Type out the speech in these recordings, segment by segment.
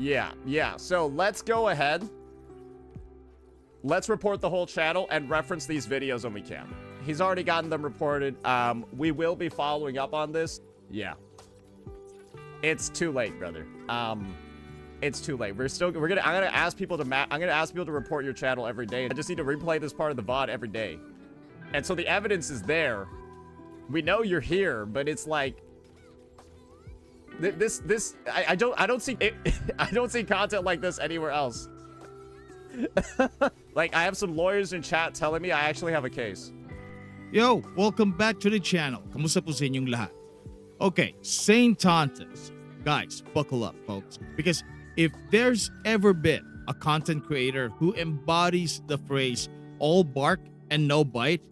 Yeah. So let's go ahead. Let's report the whole channel and reference these videos when we can. He's already gotten them reported. We will be following up on this. Yeah. It's too late, brother. It's too late. I'm gonna ask people to report your channel every day. I just need to replay this part of the VOD every day. And so the evidence is there. We know you're here, but it's like I don't see it. I don't see content like this anywhere else. Like, I have some lawyers in chat telling me I actually have a case. Yo, welcome back to the channel. Kamusta po sa inyong lahat? Okay, Saintontas. Guys, buckle up, folks. Because if there's ever been a content creator who embodies the phrase all bark and no bite,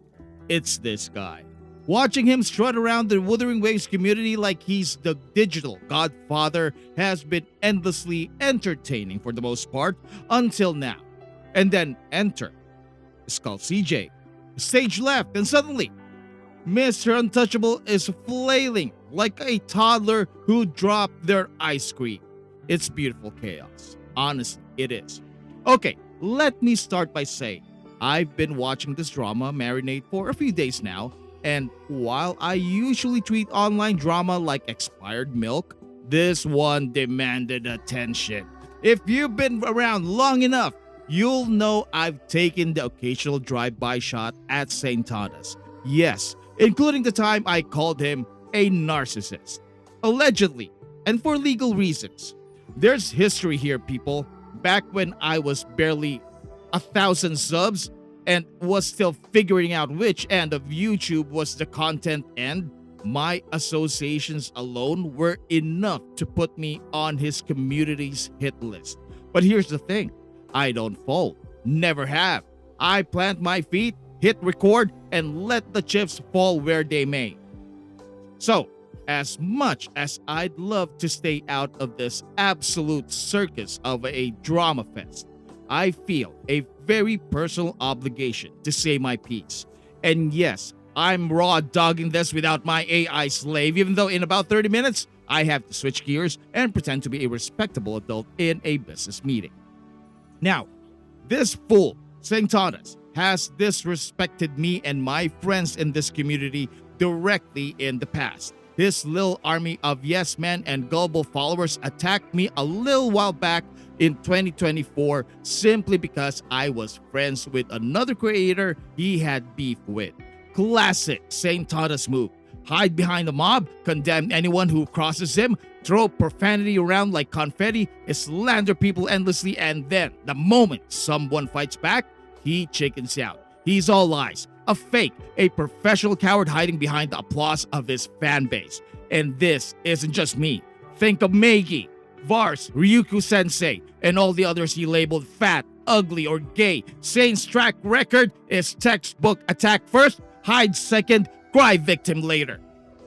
it's this guy. Watching him strut around the Wuthering Waves community like he's the digital godfather has been endlessly entertaining for the most part until now. And then enter SkullCJ. Stage left, and suddenly Mr. Untouchable is flailing like a toddler who dropped their ice cream. It's beautiful chaos. Honestly, it is. Okay, let me start by saying I've been watching this drama marinate for a few days now, and while I usually treat online drama like expired milk, this one demanded attention. If you've been around long enough, you'll know I've taken the occasional drive-by shot at Saintontas. Yes, including the time I called him a narcissist. Allegedly, and for legal reasons. There's history here, people. Back when I was barely 1,000 subs and was still figuring out which end of YouTube was the content end, my associations alone were enough to put me on his community's hit list. But here's the thing. I don't fold. Never have. I plant my feet, hit record, and let the chips fall where they may. So, as much as I'd love to stay out of this absolute circus of a drama fest, I feel a very personal obligation to say my piece. And yes, I'm raw dogging this without my AI slave, even though in about 30 minutes, I have to switch gears and pretend to be a respectable adult in a business meeting. Now, this fool, Saintontas, has disrespected me and my friends in this community directly in the past. His little army of yes men and gullible followers attacked me a little while back in 2024 simply because I was friends with another creator he had beef with. Classic Saintontas move. Hide behind the mob, condemn anyone who crosses him, throw profanity around like confetti, slander people endlessly, and then, the moment someone fights back, he chickens out. He's all lies, a fake, a professional coward hiding behind the applause of his fan base. And this isn't just me. Think of Meiji, Vars, Ryuku-sensei, and all the others he labeled fat, ugly, or gay. Saint's track record is textbook attack first, hide second, cry victim later.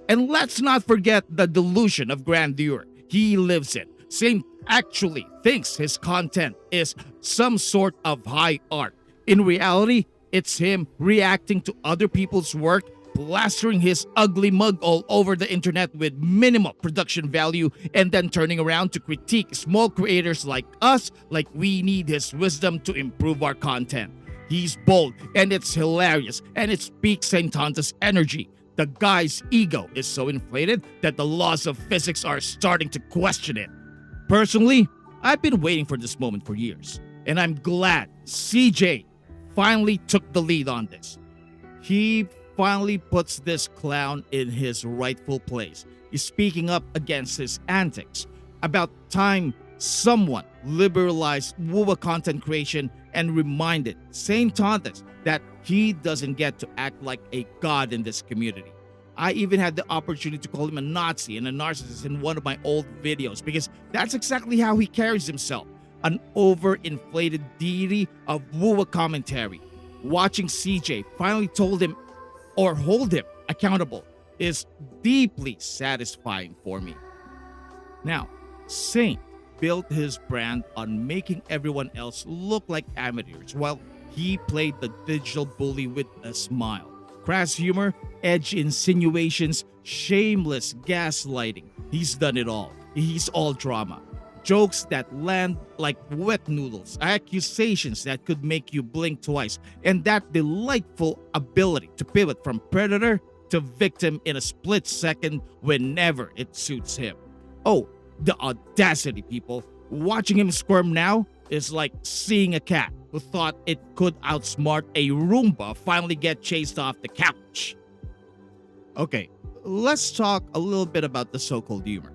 And let's not forget the delusion of grandeur he lives in. Saint actually thinks his content is some sort of high art. In reality, it's him reacting to other people's work, plastering his ugly mug all over the internet with minimal production value, and then turning around to critique small creators like us like we need his wisdom to improve our content. He's bold, and it's hilarious, and it speaks Saintontas' energy. The guy's ego is so inflated that the laws of physics are starting to question it. Personally, I've been waiting for this moment for years, and I'm glad CJ finally took the lead on this. He finally puts this clown in his rightful place. He's speaking up against his antics. About time someone liberalized WUWA content creation and reminded Saintontas that he doesn't get to act like a god in this community. I even had the opportunity to call him a Nazi and a narcissist in one of my old videos because that's exactly how he carries himself. An overinflated deity of WUWA commentary. Watching CJ finally hold him accountable is deeply satisfying for me. Now, Saint built his brand on making everyone else look like amateurs while he played the digital bully with a smile. Crass humor, edge insinuations, shameless gaslighting. He's done it all. He's all drama. Jokes that land like wet noodles, accusations that could make you blink twice, and that delightful ability to pivot from predator to victim in a split second whenever it suits him. Oh, the audacity, people. Watching him squirm now is like seeing a cat who thought it could outsmart a Roomba finally get chased off the couch. Okay, let's talk a little bit about the so-called humor.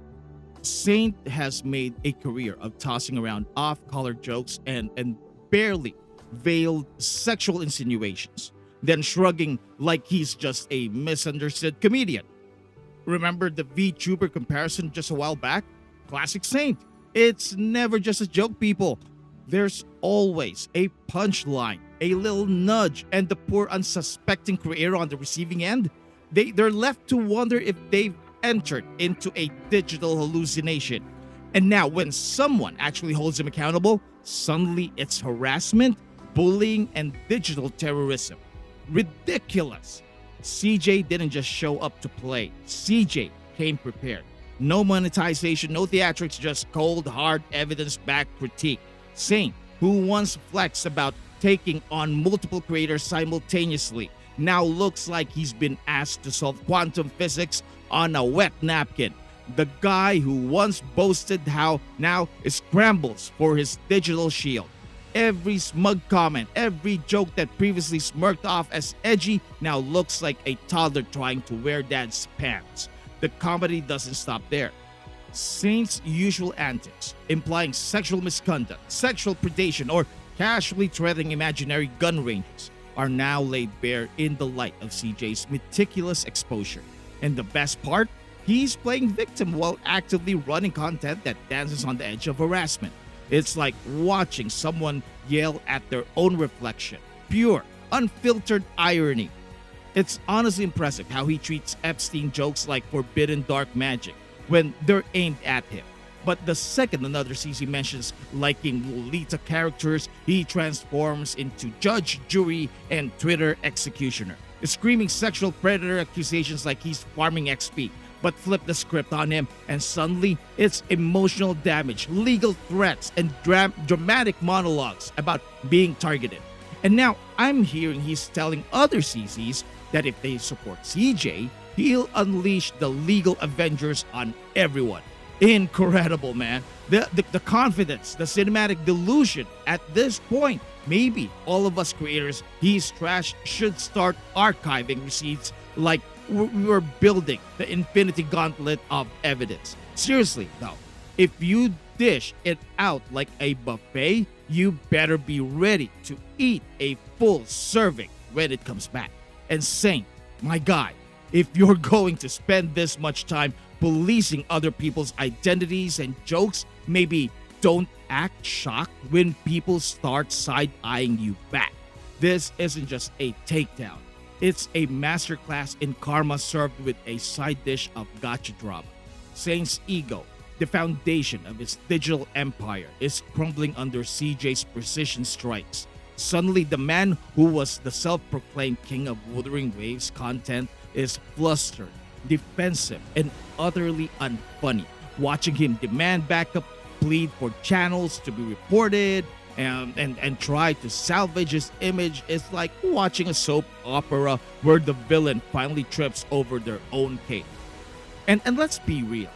Saint has made a career of tossing around off-color jokes and barely veiled sexual insinuations, then shrugging like he's just a misunderstood comedian. Remember the VTuber comparison just a while back? Classic Saint. It's never just a joke, people. There's always a punchline, a little nudge, and the poor unsuspecting creator on the receiving end, they're left to wonder if they've entered into a digital hallucination. And now when someone actually holds him accountable, suddenly it's harassment, bullying, and digital terrorism. Ridiculous. CJ didn't just show up to play. CJ came prepared. No monetization, no theatrics, just cold, hard, evidence-backed critique. Saint, who once flexed about taking on multiple creators simultaneously, now looks like he's been asked to solve quantum physics on a wet napkin. The guy who once boasted how now scrambles for his digital shield. Every smug comment, every joke that previously smirked off as edgy now looks like a toddler trying to wear dad's pants. The comedy doesn't stop there. Saint's usual antics, implying sexual misconduct, sexual predation, or casually treading imaginary gun ranges, are now laid bare in the light of CJ's meticulous exposure. And the best part, he's playing victim while actively running content that dances on the edge of harassment. It's like watching someone yell at their own reflection. Pure, unfiltered irony. It's honestly impressive how he treats Epstein jokes like forbidden dark magic when they're aimed at him. But the second another sees he mentions liking Lolita characters, he transforms into judge, jury, and Twitter executioner, screaming sexual predator accusations like he's farming XP. But flip the script on him, and suddenly it's emotional damage, legal threats, and dramatic monologues about being targeted. And now I'm hearing he's telling other CCs that if they support CJ, he'll unleash the legal Avengers on everyone. Incredible, man. The confidence, the cinematic delusion at this point. Maybe all of us creators he's trashed should start archiving receipts like we're building the infinity gauntlet of evidence. Seriously, though, if you dish it out like a buffet, you better be ready to eat a full serving when it comes back. And Saint, my guy, if you're going to spend this much time policing other people's identities and jokes, maybe don't act shocked when people start side-eyeing you back. This isn't just a takedown. It's a masterclass in karma served with a side dish of Gacha drama. Saint's ego, the foundation of his digital empire, is crumbling under CJ's precision strikes. Suddenly, the man who was the self-proclaimed king of Wuthering Waves content is flustered, defensive, and utterly unfunny. Watching him demand backup, plead for channels to be reported, and try to salvage his image is like watching a soap opera where the villain finally trips over their own cape. And let's be real,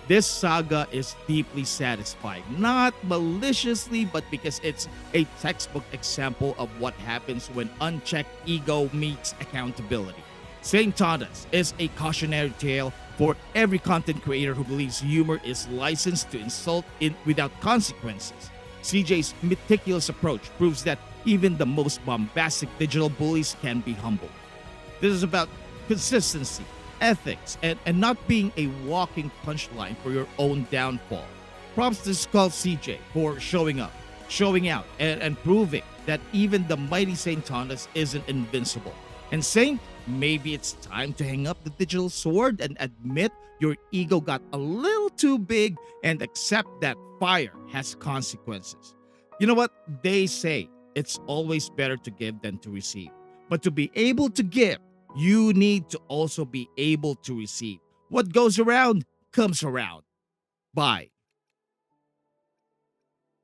this saga is deeply satisfying, not maliciously, but because it's a textbook example of what happens when unchecked ego meets accountability. Saintontas is a cautionary tale for every content creator who believes humor is licensed to insult without consequences. CJ's meticulous approach proves that even the most bombastic digital bullies can be humbled. This is about consistency, ethics, and not being a walking punchline for your own downfall. Props to SkullCJ for showing up, showing out, and proving that even the mighty Saintontas isn't invincible. And Saint, maybe it's time to hang up the digital sword and admit your ego got a little too big and accept that fire has consequences. You know what? They say it's always better to give than to receive. But to be able to give, you need to also be able to receive. What goes around comes around. Bye.